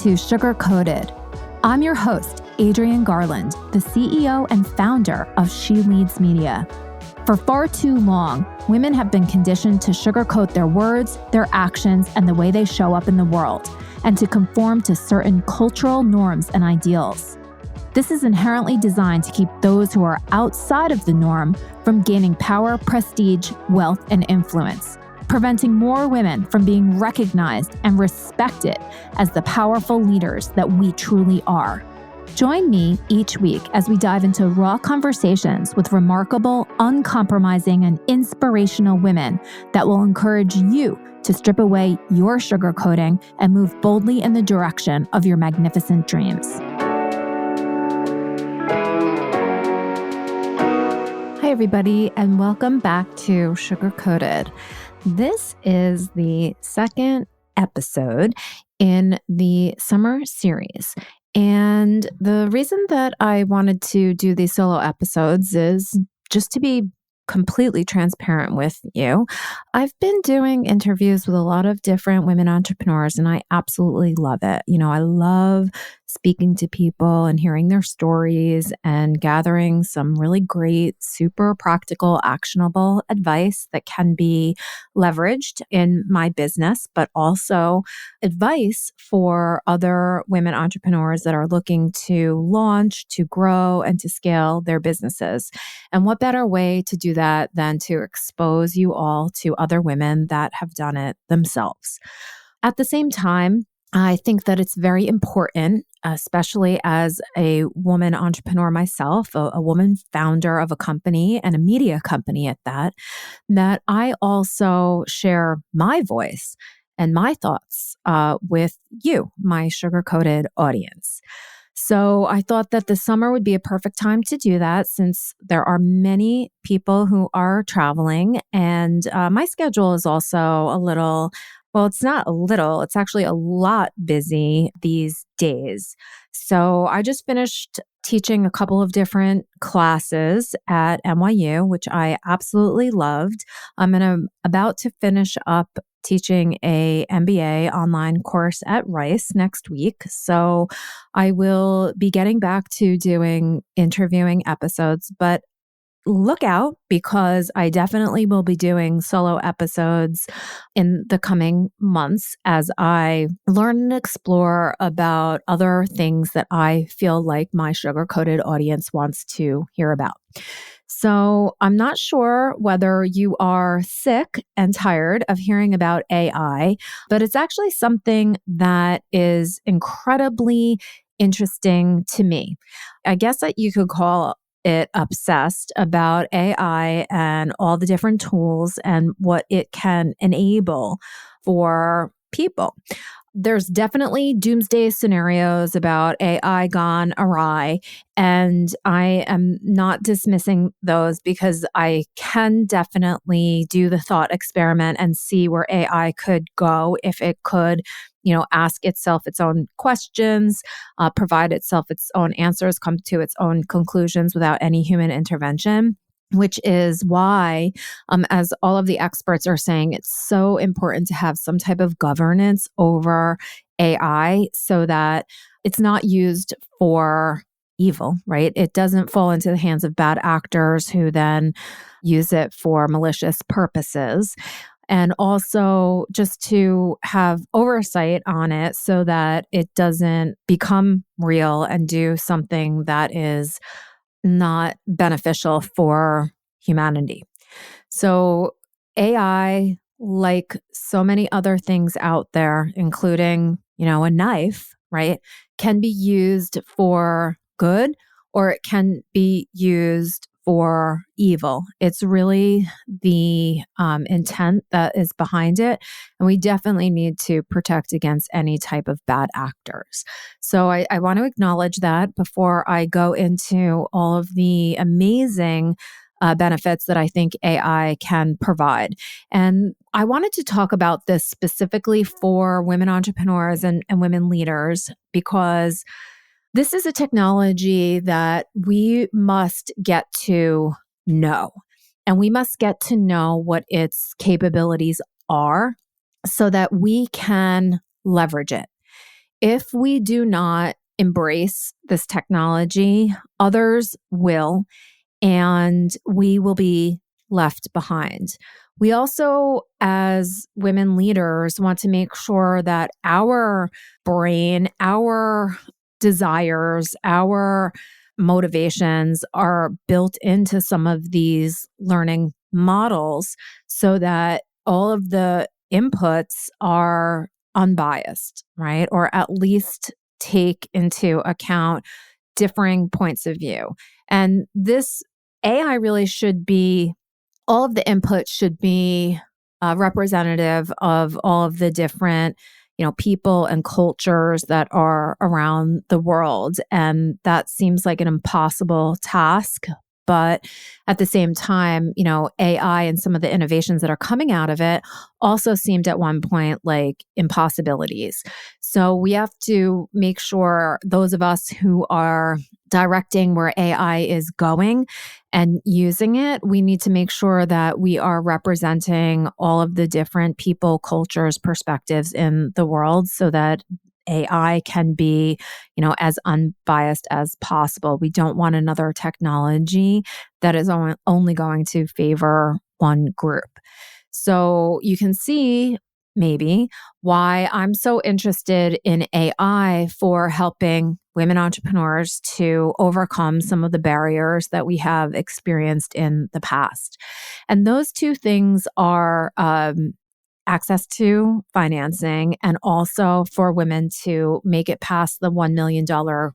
to Sugar Coated. I'm your host, Adrienne Garland, the CEO and founder of She Leads Media. For far too long, women have been conditioned to sugarcoat their words, their actions, and the way they show up in the world, and to conform to certain cultural norms and ideals. This is inherently designed to keep those who are outside of the norm from gaining power, prestige, wealth, and influence, preventing more women from being recognized and respected as the powerful leaders that we truly are. Join me each week as we dive into raw conversations with remarkable, uncompromising, and inspirational women that will encourage you to strip away your sugarcoating and move boldly in the direction of your magnificent dreams. Hi, everybody, and welcome back to Sugar Coated. This is the second episode in the summer series. And the reason that I wanted to do these solo episodes is just to be completely transparent with you. I've been doing interviews with a lot of different women entrepreneurs, and I absolutely love it. I love speaking to people and hearing their stories and gathering some really great, super practical, actionable advice that can be leveraged in my business, but also advice for other women entrepreneurs that are looking to launch, to grow, and to scale their businesses. And what better way to do that than to expose you all to other women that have done it themselves. At the same time, I think that it's very important, especially as a woman entrepreneur myself, a woman founder of a company and a media company at that I also share my voice and my thoughts with you, my sugar-coated audience. So I thought that the summer would be a perfect time to do that since there are many people who are traveling, and my schedule is also a little, well, it's not a little, it's actually a lot busy these days. So I just finished teaching a couple of different classes at NYU, which I absolutely loved. I'm about to finish up teaching a MBA online course at Rice next week. So I will be getting back to doing interviewing episodes, but look out because I definitely will be doing solo episodes in the coming months as I learn and explore about other things that I feel like my sugar-coated audience wants to hear about. So I'm not sure whether you are sick and tired of hearing about AI, but it's actually something that is incredibly interesting to me. I guess that you could call it obsessed about AI and all the different tools and what it can enable for people. There's definitely doomsday scenarios about AI gone awry, and I am not dismissing those because I can definitely do the thought experiment and see where AI could go if it could, ask itself its own questions, provide itself its own answers, come to its own conclusions without any human intervention. Which is why, as all of the experts are saying, it's so important to have some type of governance over AI so that it's not used for evil, right? It doesn't fall into the hands of bad actors who then use it for malicious purposes. And also just to have oversight on it so that it doesn't become real and do something that is not beneficial for humanity. So AI, like so many other things out there, including, a knife, right, can be used for good or it can be used for evil. It's really the intent that is behind it. And we definitely need to protect against any type of bad actors. So I want to acknowledge that before I go into all of the amazing benefits that I think AI can provide. And I wanted to talk about this specifically for women entrepreneurs and women leaders because this is a technology that we must get to know, and we must get to know what its capabilities are so that we can leverage it. if we do not embrace this technology, others will, and we will be left behind. We also, as women leaders, want to make sure that our brain, our desires, our motivations are built into some of these learning models so that all of the inputs are unbiased, right? Or at least take into account differing points of view. And this AI really should be, all of the inputs should be representative of all of the different, people and cultures that are around the world. And that seems like an impossible task. But at the same time, AI and some of the innovations that are coming out of it also seemed at one point like impossibilities. So we have to make sure those of us who are directing where AI is going and using it, we need to make sure that we are representing all of the different people, cultures, perspectives in the world so that AI can be, as unbiased as possible. We don't want another technology that is only going to favor one group. So you can see maybe why I'm so interested in AI for helping women entrepreneurs to overcome some of the barriers that we have experienced in the past. And those two things are access to financing and also for women to make it past the $1 million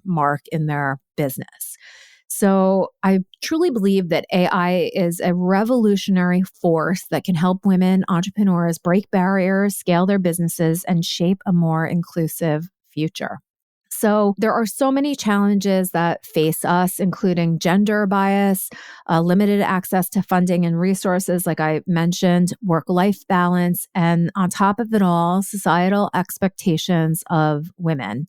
mark in their business. So I truly believe that AI is a revolutionary force that can help women entrepreneurs break barriers, scale their businesses, and shape a more inclusive future. So there are so many challenges that face us, including gender bias, limited access to funding and resources, like I mentioned, work-life balance, and on top of it all, societal expectations of women.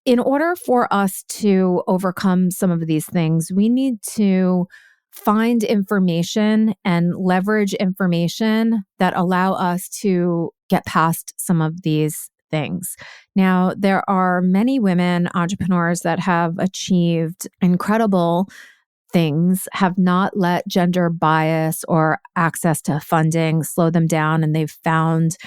In order for us to overcome some of these things, we need to find information and leverage information that allow us to get past some of these things. Now, there are many women entrepreneurs that have achieved incredible things, have not let gender bias or access to funding slow them down, and they've found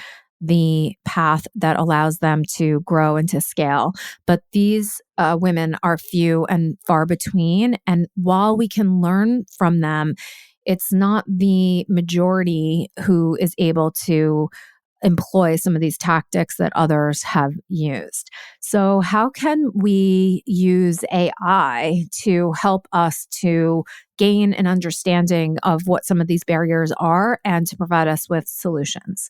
the path that allows them to grow and to scale. But these women are few and far between. And while we can learn from them, it's not the majority who is able to employ some of these tactics that others have used. So how can we use AI to help us to gain an understanding of what some of these barriers are and to provide us with solutions?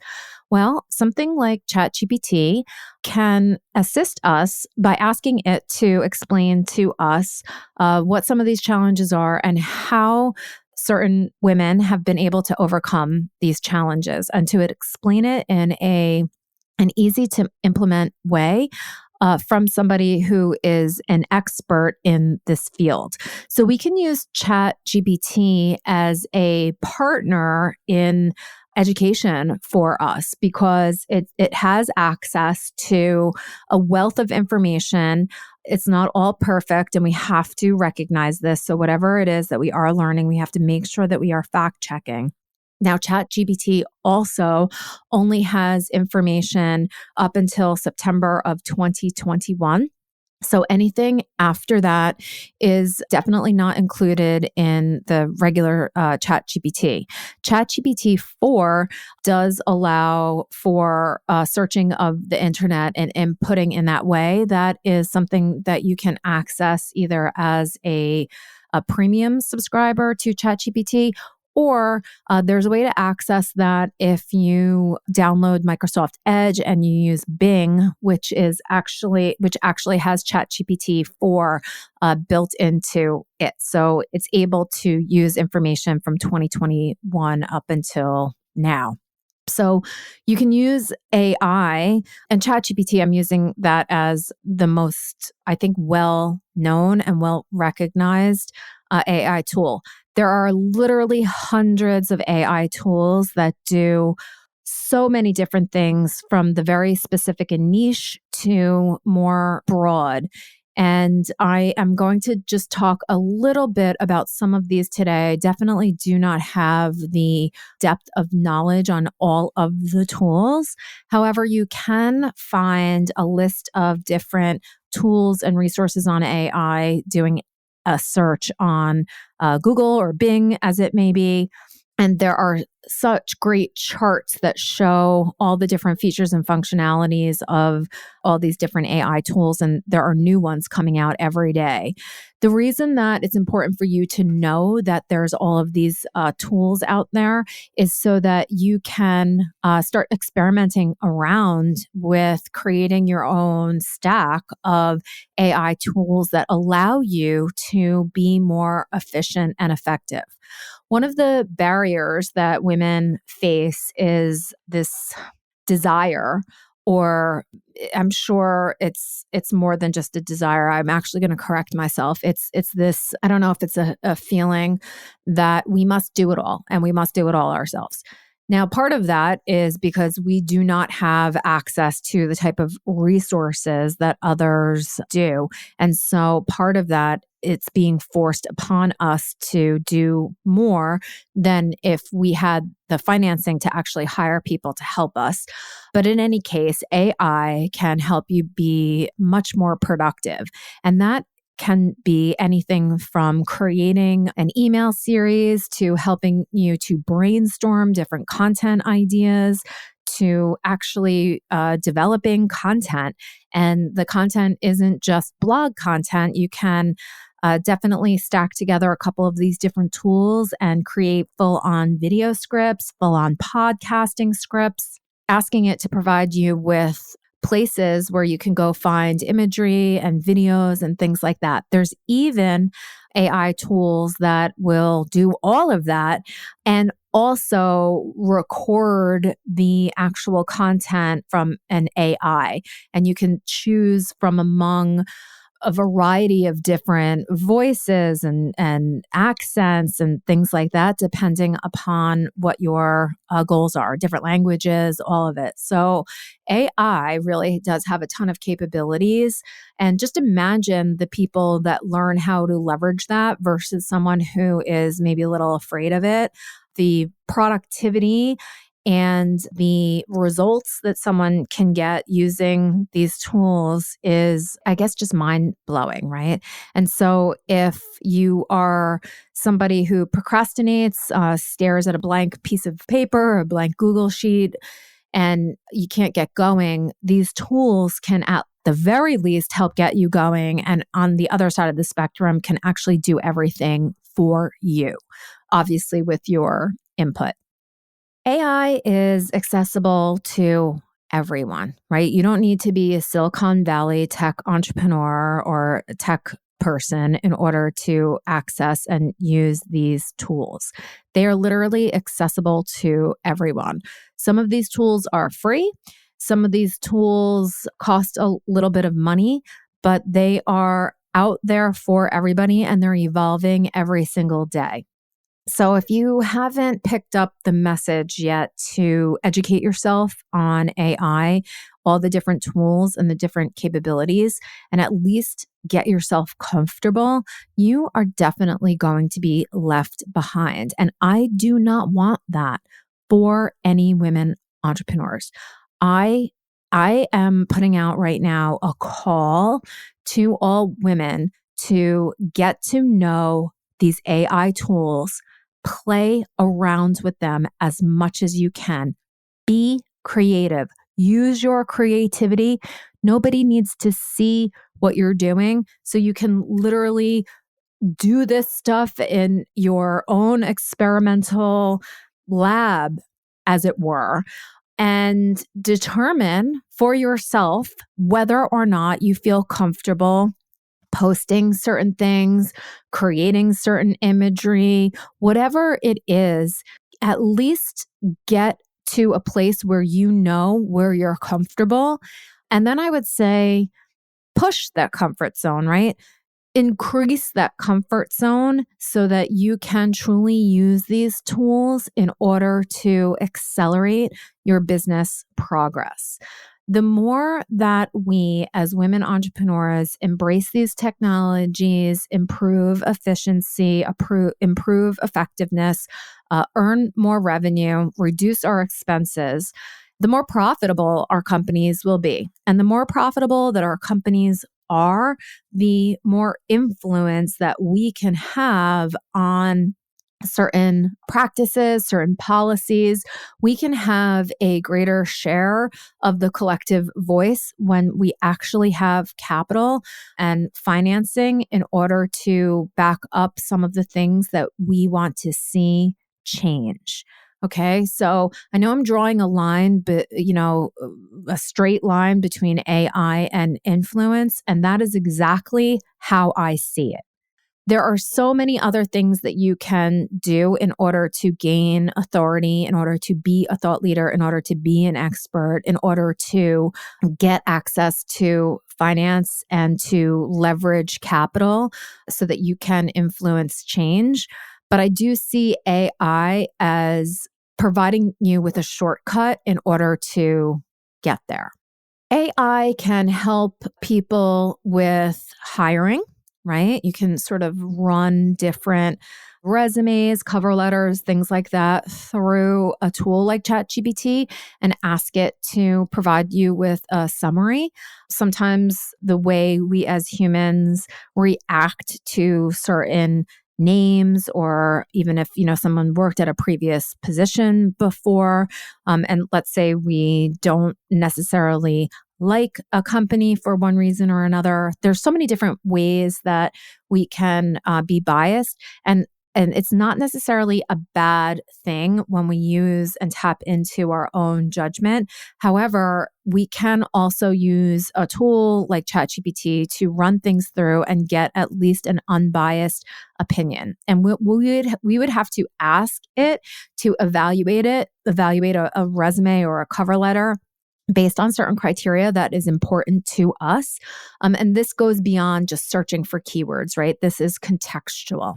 Well, something like ChatGPT can assist us by asking it to explain to us what some of these challenges are and how certain women have been able to overcome these challenges, and to explain it in an easy to implement way from somebody who is an expert in this field. So we can use ChatGPT as a partner in education for us because it has access to a wealth of information. It's not all perfect, and we have to recognize this. So whatever it is that we are learning, we have to make sure that we are fact checking. Now, ChatGPT also only has information up until September of 2021. So anything after that is definitely not included in the regular ChatGPT. ChatGPT 4 does allow for searching of the internet and inputting in that way. That is something that you can access either as a premium subscriber to ChatGPT, or there's a way to access that if you download Microsoft Edge and you use Bing, which actually has ChatGPT 4 built into it. So it's able to use information from 2021 up until now. So you can use AI and ChatGPT. I'm using that as the most, I think, well-known and well-recognized AI tool. There are literally hundreds of AI tools that do so many different things, from the very specific and niche to more broad. And I am going to just talk a little bit about some of these today. I definitely do not have the depth of knowledge on all of the tools. However, you can find a list of different tools and resources on AI doing a search on Google or Bing, as it may be. And there are such great charts that show all the different features and functionalities of all these different AI tools. And there are new ones coming out every day. The reason that it's important for you to know that there's all of these tools out there is so that you can start experimenting around with creating your own stack of AI tools that allow you to be more efficient and effective. One of the barriers that women face is this desire, or I'm sure it's more than just a desire. I'm actually going to correct myself. It's this, I don't know if it's a feeling that we must do it all and we must do it all ourselves. Now, part of that is because we do not have access to the type of resources that others do. And so part of that, it's being forced upon us to do more than if we had the financing to actually hire people to help us. But in any case, AI can help you be much more productive. And that can be anything from creating an email series to helping you to brainstorm different content ideas to actually developing content. And the content isn't just blog content. You can definitely stack together a couple of these different tools and create full-on video scripts, full-on podcasting scripts, asking it to provide you with places where you can go find imagery and videos and things like that. There's even AI tools that will do all of that and also record the actual content from an AI. And you can choose from among a variety of different voices and accents and things like that, depending upon what your goals are, different languages, all of it. So AI really does have a ton of capabilities. And just imagine the people that learn how to leverage that versus someone who is maybe a little afraid of it. The productivity and the results that someone can get using these tools is, I guess, just mind blowing, right? And so if you are somebody who procrastinates, stares at a blank piece of paper, a blank Google sheet, and you can't get going, these tools can at the very least help get you going. And on the other side of the spectrum, can actually do everything for you, obviously with your input. AI is accessible to everyone, right? You don't need to be a Silicon Valley tech entrepreneur or a tech person in order to access and use these tools. They are literally accessible to everyone. Some of these tools are free. Some of these tools cost a little bit of money, but they are out there for everybody and they're evolving every single day. So if you haven't picked up the message yet to educate yourself on AI, all the different tools and the different capabilities, and at least get yourself comfortable, you are definitely going to be left behind. And I do not want that for any women entrepreneurs. I am putting out right now a call to all women to get to know these AI tools. Play around with them as much as you can. Be creative. Use your creativity. Nobody needs to see what you're doing. So you can literally do this stuff in your own experimental lab, as it were, and determine for yourself whether or not you feel comfortable posting certain things, creating certain imagery, whatever it is. At least get to a place where you know where you're comfortable. And then I would say push that comfort zone, right? increase that comfort zone so that you can truly use these tools in order to accelerate your business progress. The more that we as women entrepreneurs embrace these technologies, improve efficiency, improve effectiveness, earn more revenue, reduce our expenses, the more profitable our companies will be. And the more profitable that our companies are, the more influence that we can have on certain practices, certain policies. We can have a greater share of the collective voice when we actually have capital and financing in order to back up some of the things that we want to see change. Okay, so I know I'm drawing a line, but a straight line between AI and influence, and that is exactly how I see it. There are so many other things that you can do in order to gain authority, in order to be a thought leader, in order to be an expert, in order to get access to finance and to leverage capital so that you can influence change. But I do see AI as providing you with a shortcut in order to get there. AI can help people with hiring, right? You can sort of run different resumes, cover letters, things like that through a tool like ChatGPT and ask it to provide you with a summary. Sometimes the way we as humans react to certain names, or even if someone worked at a previous position before, and let's say we don't necessarily like a company for one reason or another, there's so many different ways that we can be biased, and it's not necessarily a bad thing when we use and tap into our own judgment. However, we can also use a tool like ChatGPT to run things through and get at least an unbiased opinion. And we would have to ask it to evaluate a resume or a cover letter based on certain criteria that is important to us. And this goes beyond just searching for keywords, right? This is contextual.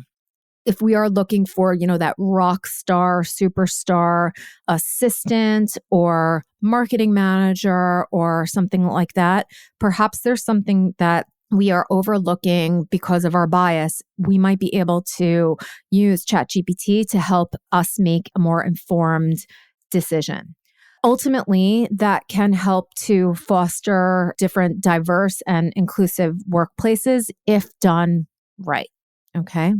If we are looking for, that rock star, superstar assistant or marketing manager or something like that, perhaps there's something that we are overlooking because of our bias. We might be able to use ChatGPT to help us make a more informed decision. Ultimately, that can help to foster different diverse and inclusive workplaces if done right. Okay.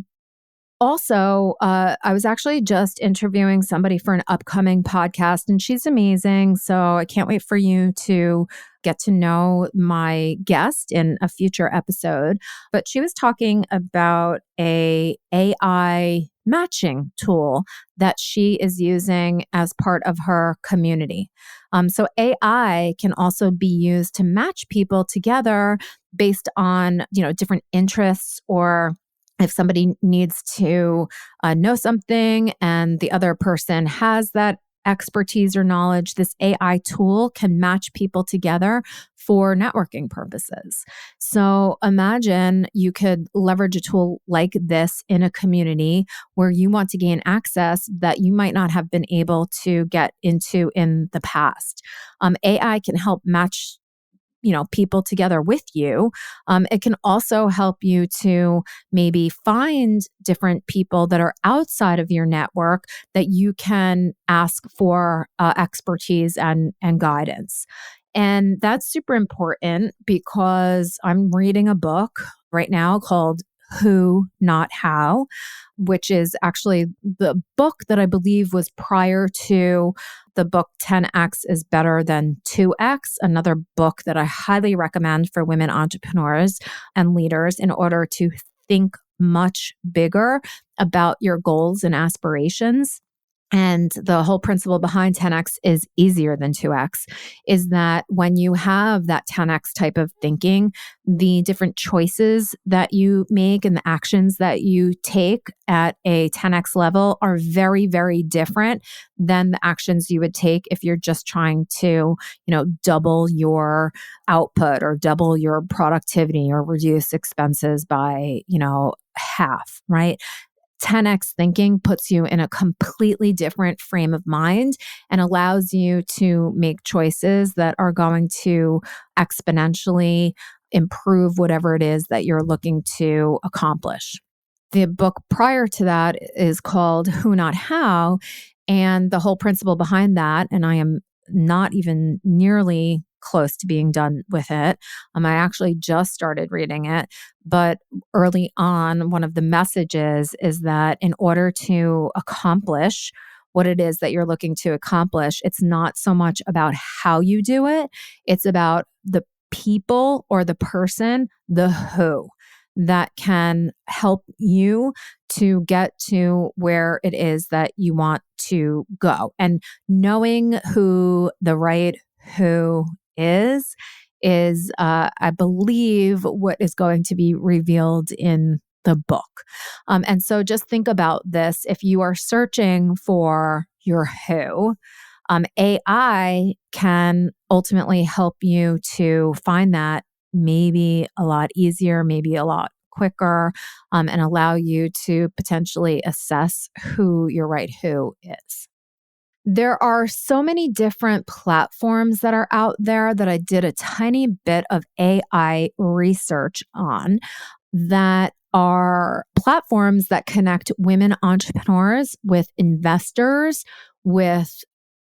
Also, I was actually just interviewing somebody for an upcoming podcast, and she's amazing. So I can't wait for you to get to know my guest in a future episode. But she was talking about a AI matching tool that she is using as part of her community. So AI can also be used to match people together based on, different interests, or if somebody needs to know something and the other person has that expertise or knowledge, this AI tool can match people together for networking purposes. So imagine you could leverage a tool like this in a community where you want to gain access that you might not have been able to get into in the past. AI can help match people together with you. It can also help you to maybe find different people that are outside of your network that you can ask for expertise and guidance. And that's super important because I'm reading a book right now called Who, Not How, which is actually the book that I believe was prior to the book 10X is Better Than 2X, another book that I highly recommend for women entrepreneurs and leaders in order to think much bigger about your goals and aspirations. and the whole principle behind 10x is easier than 2x, is that when you have that 10x type of thinking, the different choices that you make and the actions that you take at a 10x level are very, very different than the actions you would take if you're just trying to, double your output or double your productivity or reduce expenses by, half, right? 10x thinking puts you in a completely different frame of mind and allows you to make choices that are going to exponentially improve whatever it is that you're looking to accomplish. The book prior to that is called Who Not How, and the whole principle behind that, and I am not even nearly close to being done with it. I actually just started reading it, but early on, one of the messages is that in order to accomplish what it is that you're looking to accomplish, it's not so much about how you do it, it's about the people or the person, the who, that can help you to get to where it is that you want to go. And knowing who the right who is I believe, what is going to be revealed in the book. And so just think about this. If you are searching for your who, AI can ultimately help you to find that maybe a lot easier, maybe a lot quicker, and allow you to potentially assess who your right who is. There are so many different platforms that are out there that I did a tiny bit of AI research on, that are platforms that connect women entrepreneurs with investors, with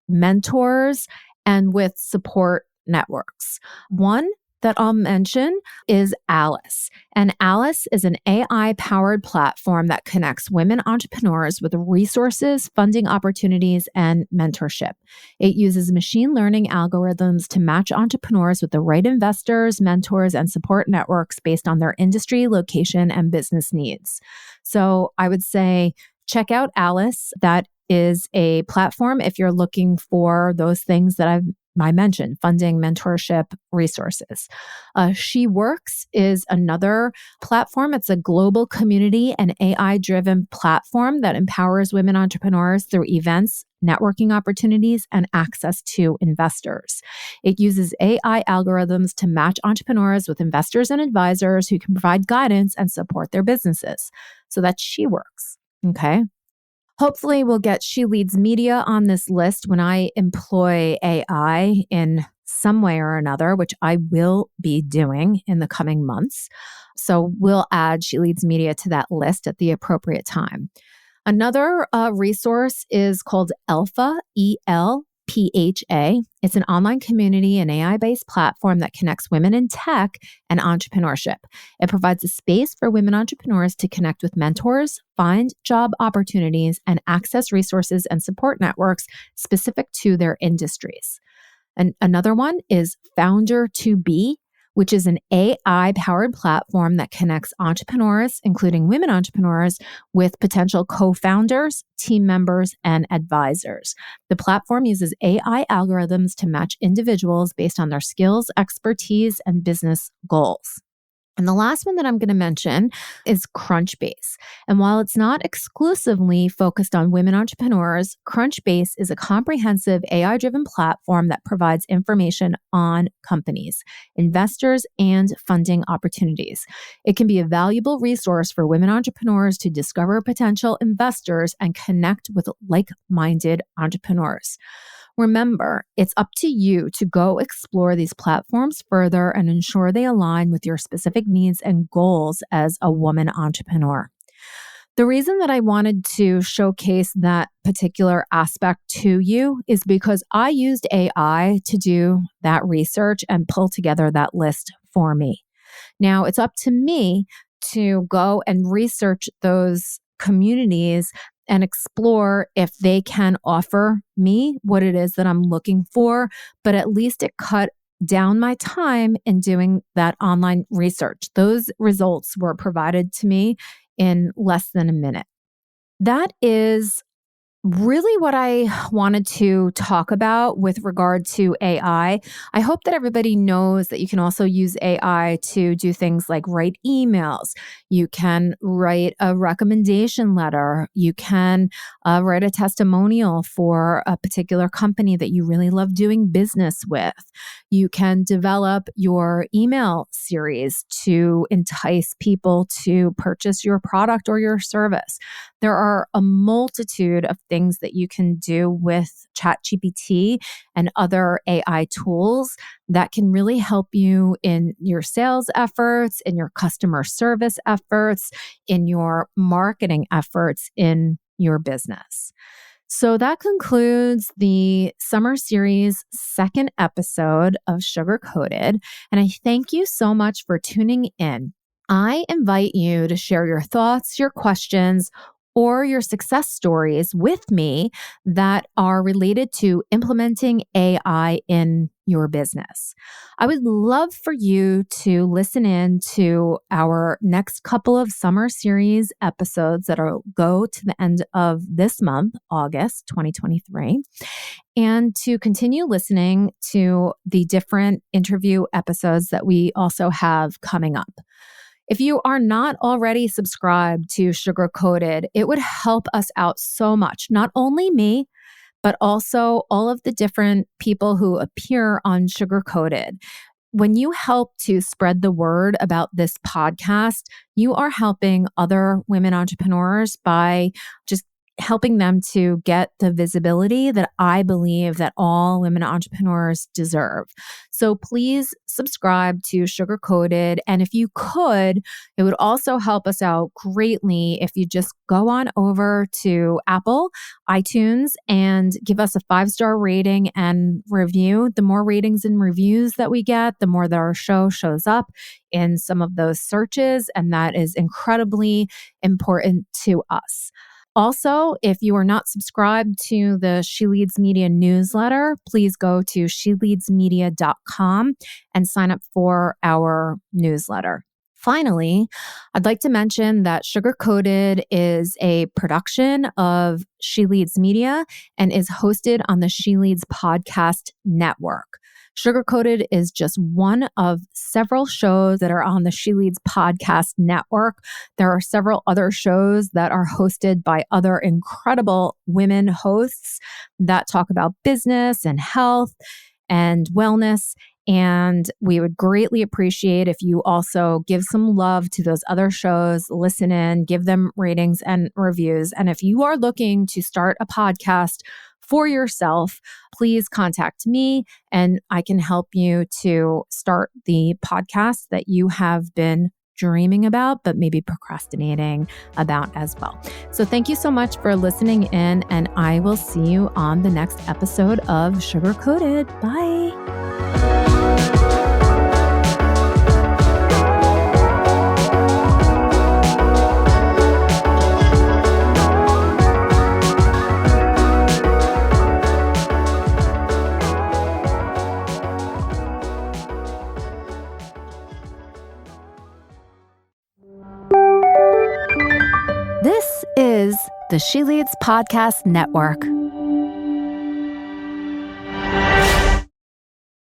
mentors, and with support networks. One that I'll mention is Alice. And Alice is an AI-powered platform that connects women entrepreneurs with resources, funding opportunities, and mentorship. It uses machine learning algorithms to match entrepreneurs with the right investors, mentors, and support networks based on their industry, location, and business needs. So I would say check out Alice. That is a platform if you're looking for those things that I mentioned: funding, mentorship, resources. She Works is another platform. It's a global community and AI-driven platform that empowers women entrepreneurs through events, networking opportunities, and access to investors. It uses AI algorithms to match entrepreneurs with investors and advisors who can provide guidance and support their businesses. So that's She Works. Okay. Hopefully, we'll get She Leads Media on this list when I employ AI in some way or another, which I will be doing in the coming months. So we'll add She Leads Media to that list at the appropriate time. Another resource is called Elpha, ELPHA. It's an online community and AI-based platform that connects women in tech and entrepreneurship. It provides a space for women entrepreneurs to connect with mentors, find job opportunities, and access resources and support networks specific to their industries. And another one is Founder2Be, which is an AI-powered platform that connects entrepreneurs, including women entrepreneurs, with potential co-founders, team members, and advisors. The platform uses AI algorithms to match individuals based on their skills, expertise, and business goals. And the last one that I'm going to mention is CrunchBase. And while it's not exclusively focused on women entrepreneurs, CrunchBase is a comprehensive AI-driven platform that provides information on companies, investors, and funding opportunities. It can be a valuable resource for women entrepreneurs to discover potential investors and connect with like-minded entrepreneurs. Remember, it's up to you to go explore these platforms further and ensure they align with your specific needs and goals as a woman entrepreneur. The reason that I wanted to showcase that particular aspect to you is because I used AI to do that research and pull together that list for me. Now, it's up to me to go and research those communities and explore if they can offer me what it is that I'm looking for, but at least it cut down my time in doing that online research. Those results were provided to me in less than a minute. That is really what I wanted to talk about with regard to AI. I hope that everybody knows that you can also use AI to do things like write emails. You can write a recommendation letter. You can write a testimonial for a particular company that you really love doing business with. You can develop your email series to entice people to purchase your product or your service. There are a multitude of things that you can do with ChatGPT and other AI tools that can really help you in your sales efforts, in your customer service efforts, in your marketing efforts in your business. So that concludes the summer series second episode of Sugar Coated. And I thank you so much for tuning in. I invite you to share your thoughts, your questions, or your success stories with me that are related to implementing AI in your business. I would love for you to listen in to our next couple of summer series episodes that'll go to the end of this month, August 2023, and to continue listening to the different interview episodes that we also have coming up. If you are not already subscribed to Sugar Coated, it would help us out so much. Not only me, but also all of the different people who appear on Sugar Coated. When you help to spread the word about this podcast, you are helping other women entrepreneurs by just helping them to get the visibility that I believe that all women entrepreneurs deserve. So please subscribe to Sugar Coated. And if you could, it would also help us out greatly if you just go on over to Apple, iTunes, and give us a 5-star rating and review. The more ratings and reviews that we get, the more that our show shows up in some of those searches. And that is incredibly important to us. Also, if you are not subscribed to the She Leads Media newsletter, please go to sheleadsmedia.com and sign up for our newsletter. Finally, I'd like to mention that Sugar Coated is a production of She Leads Media and is hosted on the She Leads Podcast Network. Sugar Coated is just one of several shows that are on the She Leads Podcast Network. There are several other shows that are hosted by other incredible women hosts that talk about business and health and wellness. And we would greatly appreciate if you also give some love to those other shows, listen in, give them ratings and reviews. And if you are looking to start a podcast for yourself, please contact me and I can help you to start the podcast that you have been dreaming about, but maybe procrastinating about as well. So thank you so much for listening in, and I will see you on the next episode of Sugar Coated. Bye. This is the She Leads Podcast Network.